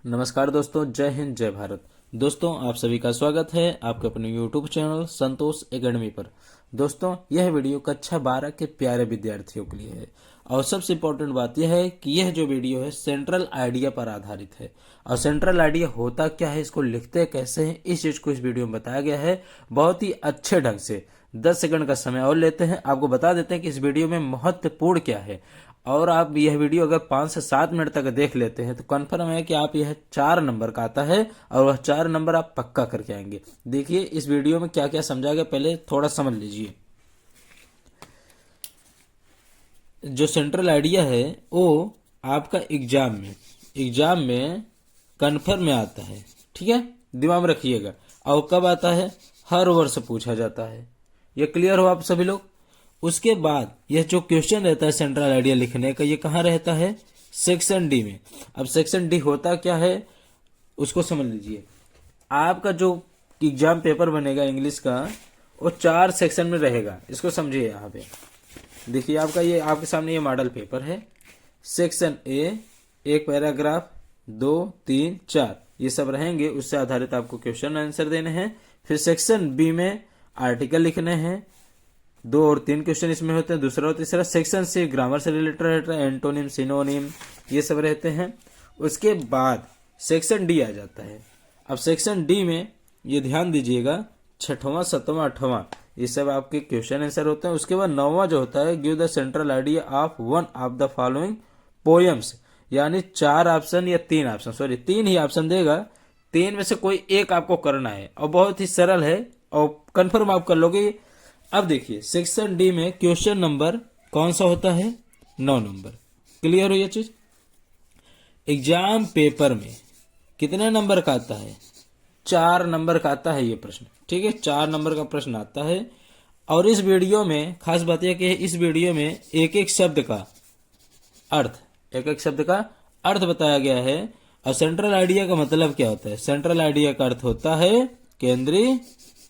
नमस्कार दोस्तों, जय हिंद जय भारत। दोस्तों, आप सभी का स्वागत है आपके अपने YouTube चैनल संतोष एकेडमी पर। दोस्तों, यह वीडियो कक्षा 12 के प्यारे विद्यार्थियों के लिए है और सबसे इम्पोर्टेंट बात यह है कि यह जो वीडियो है सेंट्रल आइडिया पर आधारित है। और सेंट्रल आइडिया होता क्या है, इसको लिखते कैसे हैं, इस चीज को इस वीडियो में बताया गया है बहुत ही अच्छे ढंग से। 10 सेकंड का समय और लेते हैं, आपको बता देते हैं कि इस वीडियो में महत्वपूर्ण क्या है। और आप यह वीडियो अगर 5 से 7 मिनट तक देख लेते हैं तो कन्फर्म है कि आप यह 4 नंबर का आता है और वह 4 नंबर आप पक्का करके आएंगे। देखिए इस वीडियो में क्या क्या समझा गया, पहले थोड़ा समझ लीजिए। जो सेंट्रल आइडिया है वो आपका एग्जाम में कन्फर्म में आता है, ठीक है, दिमाग में रखिएगा। और कब आता है? हर वर्ष पूछा जाता है। ये क्लियर हो आप सभी लोग? उसके बाद यह जो क्वेश्चन रहता है सेंट्रल आइडिया लिखने का, ये कहाँ रहता है? सेक्शन डी में। अब सेक्शन डी होता क्या है उसको समझ लीजिए। आपका जो एग्जाम पेपर बनेगा इंग्लिश का वो 4 सेक्शन में रहेगा। इसको समझिए। यहाँ पे देखिए आपका ये आपके सामने ये मॉडल पेपर है। सेक्शन ए, एक पैराग्राफ, 2, 3, 4 ये सब रहेंगे। उससे आधारित आपको क्वेश्चन आंसर देने हैं। फिर सेक्शन बी में आर्टिकल लिखने हैं। 2 और 3 क्वेश्चन इसमें होते हैं, दूसरा और तीसरा। सेक्शन सी ग्रामर से रिलेटेड रहता है, एंटोनिम, सिनोनिम ये सब रहते हैं। उसके बाद सेक्शन डी आ जाता है। अब सेक्शन डी में ये ध्यान दीजिएगा, 6वां, 7वां, 8वां ये सब आपके क्वेश्चन आंसर होते हैं। उसके बाद 9वां जो होता है, give the central idea of one of the following poems, यानी 4 ऑप्शन या 3 ऑप्शन, सॉरी 3 ही ऑप्शन देगा। 3 में से कोई एक आपको करना है और बहुत ही सरल है और कंफर्म आप कर लोगे। अब देखिए सेक्शन डी में क्वेश्चन नंबर कौन सा होता है? 9 नंबर। क्लियर हो ये चीज? एग्जाम पेपर में कितने नंबर का आता है? 4 नंबर का आता है ये प्रश्न, ठीक है, 4 नंबर का प्रश्न आता है। और इस वीडियो में खास बात यह कि इस वीडियो में एक एक शब्द का अर्थ बताया गया है। और सेंट्रल आइडिया का मतलब क्या होता है? सेंट्रल आइडिया का अर्थ होता है केंद्रीय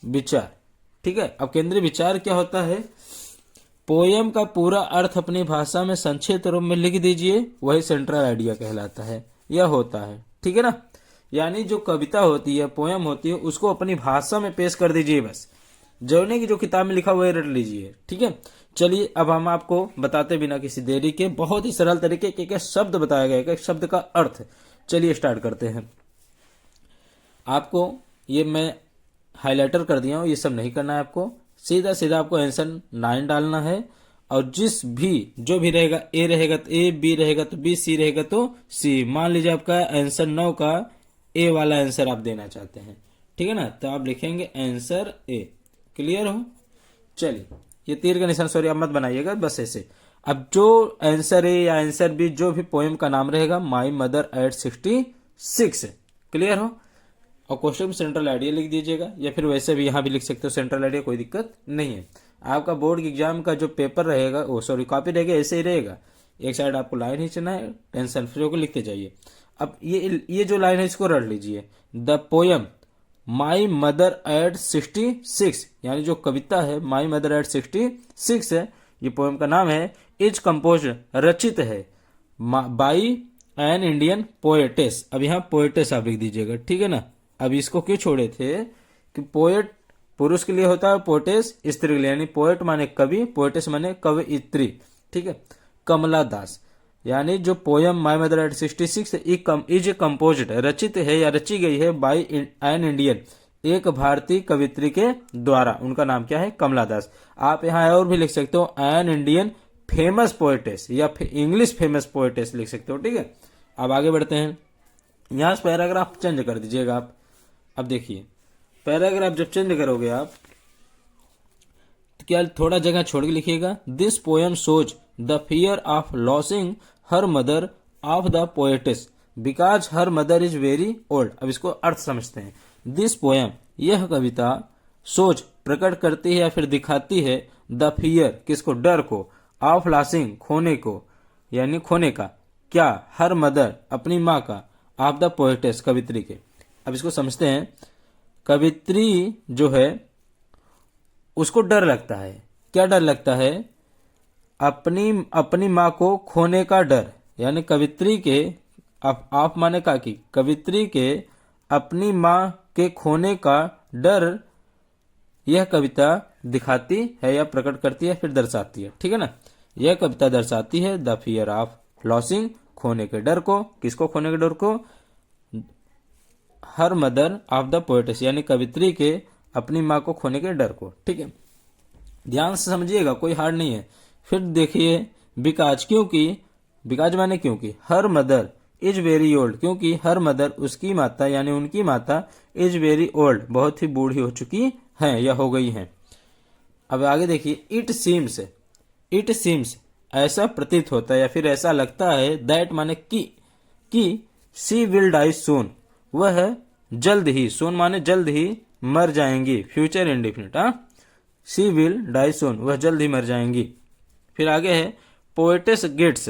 विचार, ठीक है। अब केंद्रीय विचार क्या होता है? पोयम का पूरा अर्थ अपनी भाषा में संक्षिप्त रूप में लिख दीजिए, वही सेंट्रल आइडिया कहलाता है। यह होता है, ठीक है ना। यानी जो कविता होती है, पोयम होती है, उसको अपनी भाषा में पेश कर दीजिए। बस जौने की जो किताब में लिखा हुआ है रट लीजिए, ठीक है। चलिए अब हम आपको बताते बिना किसी देरी के बहुत ही सरल तरीके के एक शब्द बताया गया, एक शब्द का अर्थ। चलिए स्टार्ट करते हैं। आपको ये मैं हाइलाइटर कर दिया हूं, ये सब नहीं करना है आपको। सीधा सीधा आपको आंसर 9 डालना है। और जो भी रहेगा, ए रहेगा तो ए, बी रहेगा तो बी, सी रहेगा तो सी। मान लीजिए आपका आंसर 9 का ए वाला आंसर आप देना चाहते हैं, ठीक है ना, तो आप लिखेंगे आंसर ए। क्लियर हो? चलिए ये तीर का निशान सॉरी आप मत बनाइएगा, बस ऐसे। अब जो आंसर ए या आंसर बी जो भी पोएम का नाम रहेगा, माई मदर एट 66। क्लियर हो? और क्वेश्चन में सेंट्रल आइडिया लिख दीजिएगा, या फिर वैसे भी यहां भी लिख सकते हो सेंट्रल आइडिया, कोई दिक्कत नहीं है। आपका बोर्ड एग्जाम का जो पेपर रहेगा, कॉपी रहेगा, ऐसे ही रहेगा। एक साइड आपको लाइन खींचना है, टेंशन फ्री होकर लिखते जाइए। अब ये जो लाइन है इसको रट लीजिए। The poem my mother eight 66, यानी जो कविता है माई मदर एट 66 है, ये पोयम का नाम है। इज कंपोज रचित है बाई एन इंडियन पोएटेस। अब यहाँ पोएटेस आप लिख दीजिएगा, ठीक है ना। अब इसको क्यों छोड़े थे कि पोएट पुरुष के लिए होता है, पोएटेस स्त्री के लिए, यानी पोएट माने कवि, पोएटेस माने कवयित्री, ठीक है। कमला दास, यानी जो poem my mother eight 66 is composed रचित है या रची गई है बाई एन इंडियन, एक भारतीय कवित्री के द्वारा। उनका नाम क्या है? कमला दास। आप यहाँ और भी लिख सकते हो एन इंडियन फेमस पोएटेस या इंग्लिश फेमस पोएटेस लिख सकते हो, ठीक है। अब आगे बढ़ते हैं। यहां से पैराग्राफ चेंज कर दीजिएगा आप। अब देखिए पैराग्राफ जब चेंज करोगे आप तो क्या थोड़ा जगह छोड़ के लिखिएगा। This poem shows the fear of losing her mother of the poetess because her mother is very old. अब इसको अर्थ समझते हैं। दिस पोयम, यह कविता, सोच प्रकट करती है या फिर दिखाती है, द फियर किसको? डर को, ऑफ लॉसिंग खोने को, यानी खोने का, क्या? हर मदर अपनी माँ का, ऑफ द पोएटेस कवित्री के। अब इसको समझते हैं। कवित्री जो है उसको डर लगता है। क्या डर लगता है? अपनी माँ को खोने का डर, यानी कवित्री के आप माने का कि कवित्री के अपनी माँ के खोने का डर यह कविता दिखाती है या प्रकट करती है फिर दर्शाती है, ठीक है ना। यह कविता दर्शाती है द फियर ऑफ लॉसिंग, खोने के डर को। किसको खोने के डर को? Her mother of the poetess, यानी कवित्री के अपनी माँ को खोने के डर को, ठीक है। ध्यान से समझिएगा, कोई हार्ड नहीं है। फिर देखिए बिकॉज, क्योंकि, बिकॉज माने क्योंकि, her mother is very old, क्योंकि हर मदर उसकी माता यानी उनकी माता इज वेरी ओल्ड, बहुत ही बूढ़ी हो चुकी है या हो गई है। अब आगे देखिए इट सीम्स ऐसा प्रतीत होता है या फिर ऐसा लगता है, दैट माने कि सी विल डाई सून, वह जल्द ही, सून माने जल्द ही मर जाएंगी, future indefinite, she will die soon, वह जल्द ही मर जाएंगी। फिर आगे है poetess gets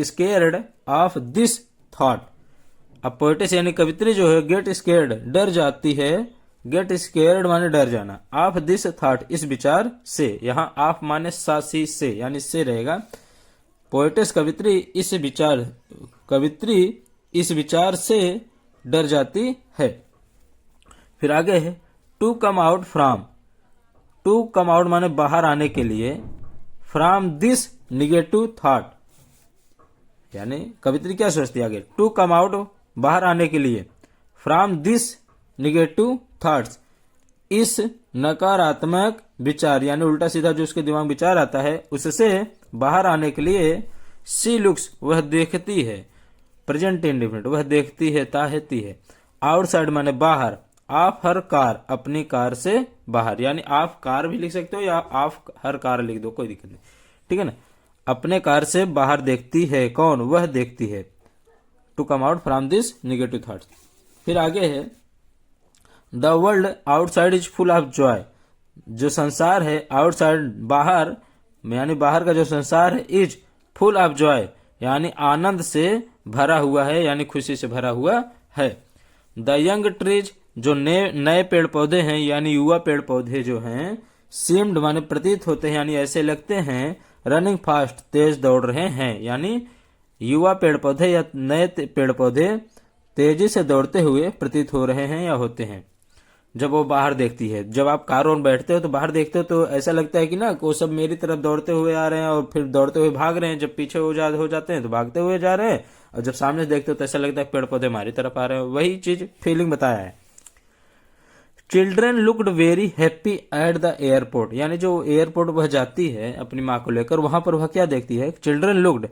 scared of this thought. अब पोएटेस यानी कवित्री जो है गेट स्केयर्ड डर जाती है, गेट स्केयर्ड माने डर जाना, ऑफ दिस थॉट इस विचार से, यहाँ ऑफ माने सासी से यानी से रहेगा। पोएटेस कवित्री इस विचार से डर जाती है। फिर आगे है टू कम आउट माने बाहर आने के लिए, फ्रॉम दिस निगेटिव थॉट, यानी कवित्री क्या सोचती है आगे, टू कम आउट बाहर आने के लिए, फ्रॉम दिस निगेटिव थॉट्स इस नकारात्मक विचार यानी उल्टा सीधा जो उसके दिमाग विचार आता है उससे बाहर आने के लिए, सी लुक्स वह देखती है, प्रेजेंट इंडिफिनिट वह देखती है ताहती है, आउटसाइड माने बाहर, आप हर कार अपनी कार से बाहर, यानी आप कार भी लिख सकते हो या आप हर कार लिख दो, कोई दिक्कत नहीं, ठीक है ना। अपने कार से बाहर देखती है, कौन? वह देखती है, to come out from this negative thoughts. फिर आगे है the world outside is full of joy, जो संसार है आउटसाइड बाहर, यानी बाहर का जो संसार है, इज फुल ऑफ जॉय यानी आनंद से भरा हुआ है, यानी खुशी से भरा हुआ है। द यंग ट्रीज जो नए पेड़ पौधे हैं यानी युवा पेड़ पौधे जो हैं, सीम्ड माने प्रतीत होते हैं यानी ऐसे लगते हैं, रनिंग फास्ट तेज दौड़ रहे हैं, यानी युवा पेड़ पौधे या नए पेड़ पौधे तेजी से दौड़ते हुए प्रतीत हो रहे हैं या होते हैं। जब वो बाहर देखती है, जब आप कार में बैठते हो तो बाहर देखते हो तो ऐसा लगता है कि ना वो सब मेरी तरफ दौड़ते हुए आ रहे हैं और फिर दौड़ते हुए भाग रहे हैं, जब पीछे हो जाते हैं तो भागते हुए जा रहे हैं, और जब सामने देखते हो तो ऐसा लगता है पेड़ पौधे हमारी तरफ आ रहे हैं, वही चीज फीलिंग बताया है। Children looked very happy at the airport, यानी जो एयरपोर्ट वह जाती है अपनी माँ को लेकर, वहां पर वह क्या देखती है? चिल्ड्रेन लुक्ड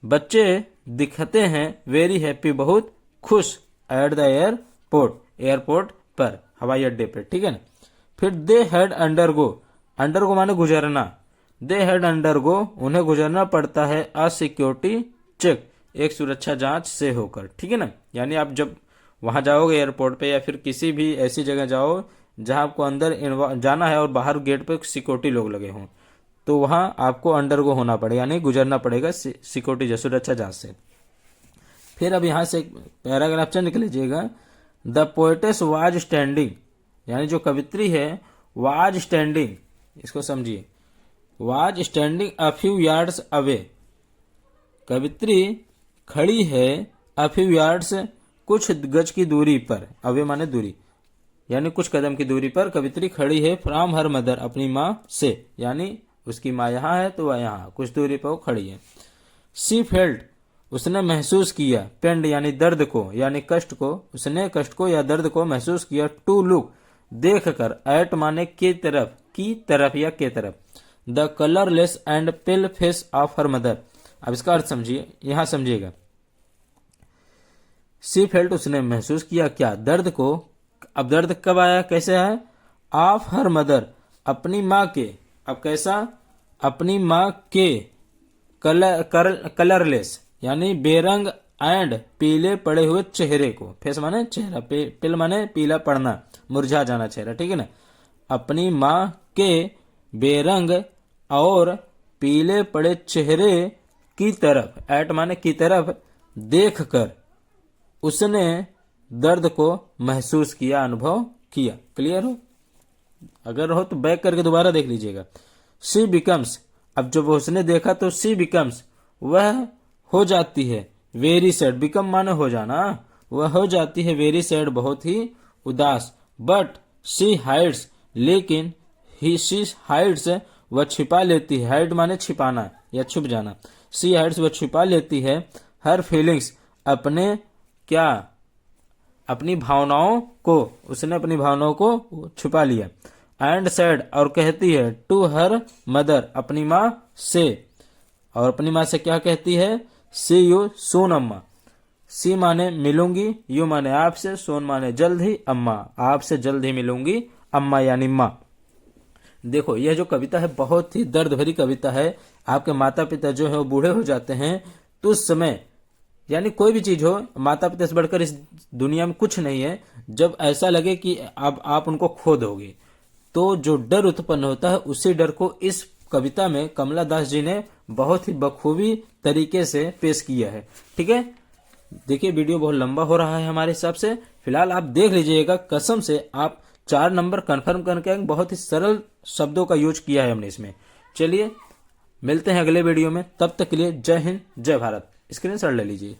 बच्चे दिखते हैं, वेरी हैप्पी बहुत खुश, एट द एयरपोर्ट पर, हवाई अड्डे पर, ठीक है ना। फिर दे हैड अंडरगो माने गुजरना, दे हैड अंडरगो उन्हें गुजरना पड़ता है, अ सिक्योरिटी चेक एक सुरक्षा जांच से होकर, ठीक है ना। यानी आप जब वहां जाओगे एयरपोर्ट पे या फिर किसी भी ऐसी जगह जाओ जहां आपको अंदर जाना है और बाहर गेट पे सिक्योरिटी लोग लगे हों, तो वहां आपको अंडरगो होना पड़ेगा यानी गुजरना पड़ेगा सिक्योरिटी सुरक्षा जांच से। फिर अब यहां से एक पैराग्राफ चेंज कर लीजिएगा। द पोएटेस वाज स्टैंडिंग, यानी जो कवित्री है वाज स्टैंडिंग, इसको समझिए, was standing a few yards away, कवित्री खड़ी है, अ फ्यू यार्ड्स कुछ गज की दूरी पर, अवे माने दूरी, यानी कुछ कदम की दूरी पर कवित्री खड़ी है, फ्रॉम हर मदर अपनी माँ से, यानी उसकी माँ यहाँ है तो वह यहाँ कुछ दूरी पर वो खड़ी है। सी फेल्ट उसने महसूस किया, पेंड यानी दर्द को यानी कष्ट को, उसने कष्ट को या दर्द को महसूस किया, टू लुक देख कर, एट माने की तरफ या के तरफ, the colourless and pale face of her mother. अब इसका अर्थ समझिए, यहां समझिएगा। सी फेल्ट उसने महसूस किया क्या? दर्द को। अब दर्द कब आया, कैसे है? ऑफ हर मदर अपनी माँ के, अब कैसा? अपनी माँ के कलरलेस यानी बेरंग एंड पीले पड़े हुए चेहरे को, फेस माने चेहरा, पिल माने पीला पड़ना, मुरझा जाना चेहरा, ठीक है ना। अपनी माँ के बेरंग और पीले पड़े चेहरे की तरफ, एट माने की तरफ देखकर उसने दर्द को महसूस किया, अनुभव किया। क्लियर हो? अगर हो तो बैक करके दोबारा देख लीजिएगा। सी बिकम्स, अब जब उसने देखा तो सी बिकम्स वह हो जाती है वेरी सैड, बिकम माने हो जाना, वह हो जाती है वेरी सैड बहुत ही उदास, बट शी हाइड्स, लेकिन ही शी हाइड्स वह छिपा लेती है, हाइड माने छिपाना या छुप जाना, शी हाइड्स वह छिपा लेती है हर फीलिंग्स अपने क्या, अपनी भावनाओं को, उसने अपनी भावनाओं को छुपा लिया, एंड सैड और कहती है टू हर मदर अपनी माँ से, और अपनी माँ से क्या कहती है, सी यू सून अम्मा, सी माने मिलूंगी, यू माने आपसे, सोन माने जल्द ही, अम्मा आपसे जल्द ही मिलूंगी, अम्मा यानी माँ। देखो यह जो कविता है बहुत ही दर्द भरी कविता है। आपके माता पिता जो है वो बूढ़े हो जाते हैं तो उस समय, यानी कोई भी चीज हो, माता पिता से बढ़कर इस दुनिया में कुछ नहीं है, जब ऐसा लगे कि अब आप उनको खो दोगे तो जो डर उत्पन्न होता है, उसी डर को इस कविता में कमला दास जी ने बहुत ही बखूबी तरीके से पेश किया है। ठीक है, देखिए वीडियो बहुत लंबा हो रहा है हमारे हिसाब से, फिलहाल आप देख लीजिएगा, कसम से आप 4 नंबर कंफर्म करके आएंगे, बहुत ही सरल शब्दों का यूज किया है हमने इसमें। चलिए मिलते हैं अगले वीडियो में, तब तक के लिए जय हिंद जय भारत। स्क्रीनशॉट ले लीजिए।